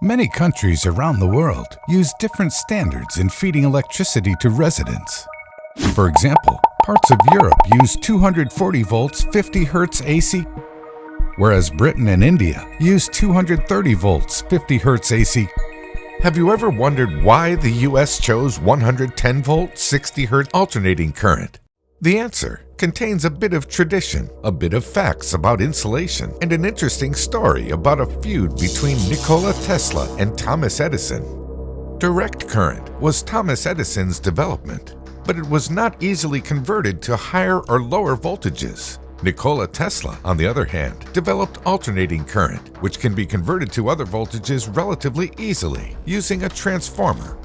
Many countries around the world use different standards in feeding electricity to residents. For example, parts of Europe use 240 volts 50 Hz AC, whereas Britain and India use 230 volts 50 Hz AC. Have you ever wondered why the US chose 110 volt 60 Hz alternating current? The answer contains a bit of tradition, a bit of facts about insulation, and an interesting story about a feud between Nikola Tesla and Thomas Edison. Direct current was Thomas Edison's development, but it was not easily converted to higher or lower voltages. Nikola Tesla, on the other hand, developed alternating current, which can be converted to other voltages relatively easily using a transformer.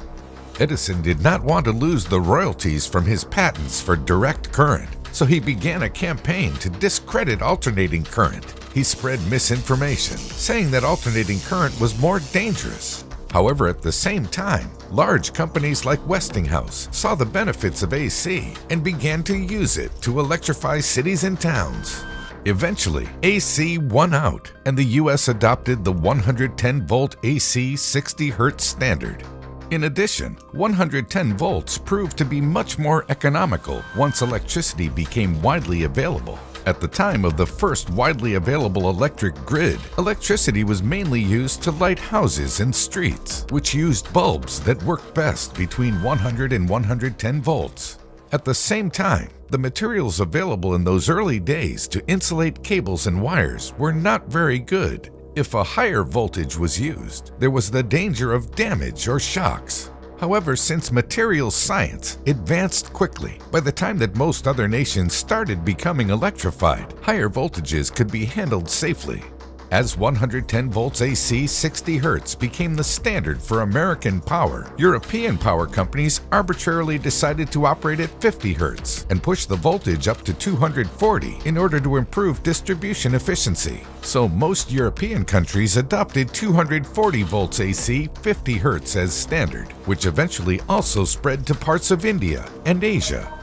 Edison did not want to lose the royalties from his patents for direct current, so he began a campaign to discredit alternating current. He spread misinformation, saying that alternating current was more dangerous. However, at the same time, large companies like Westinghouse saw the benefits of AC and began to use it to electrify cities and towns. Eventually, AC won out, and the US adopted the 110 volt AC 60 Hz standard. In addition, 110 volts proved to be much more economical once electricity became widely available. At the time of the first widely available electric grid, electricity was mainly used to light houses and streets, which used bulbs that worked best between 100 and 110 volts. At the same time, the materials available in those early days to insulate cables and wires were not very good. If a higher voltage was used, there was the danger of damage or shocks. However, since materials science advanced quickly, by the time that most other nations started becoming electrified, higher voltages could be handled safely. As 110 volts AC 60 Hz became the standard for American power, European power companies arbitrarily decided to operate at 50 Hz and push the voltage up to 240 in order to improve distribution efficiency. So most European countries adopted 240 volts AC 50 Hz as standard, which eventually also spread to parts of India and Asia.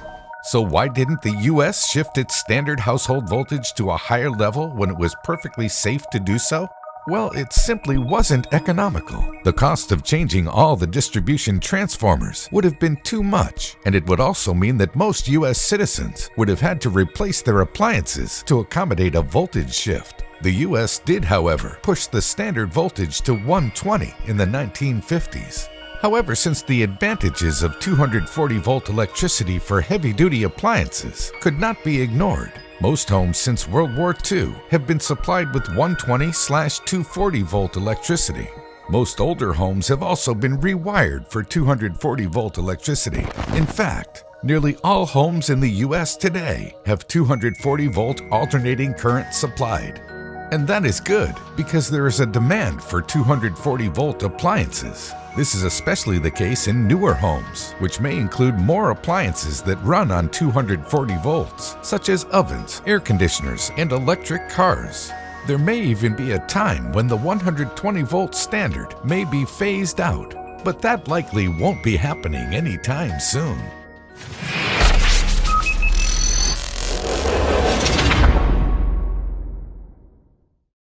So why didn't the US shift its standard household voltage to a higher level when it was perfectly safe to do so? Well, it simply wasn't economical. The cost of changing all the distribution transformers would have been too much, and it would also mean that most US citizens would have had to replace their appliances to accommodate a voltage shift. The US did, however, push the standard voltage to 120 in the 1950s. However, since the advantages of 240 volt electricity for heavy-duty appliances could not be ignored, most homes since World War II have been supplied with 120/240 volt electricity. Most older homes have also been rewired for 240 volt electricity. In fact, nearly all homes in the US today have 240 volt alternating current supplied. And that is good because there is a demand for 240 volt appliances. This is especially the case in newer homes, which may include more appliances that run on 240 volts, such as ovens, air conditioners, and electric cars. There may even be a time when the 120 volt standard may be phased out, but that likely won't be happening anytime soon.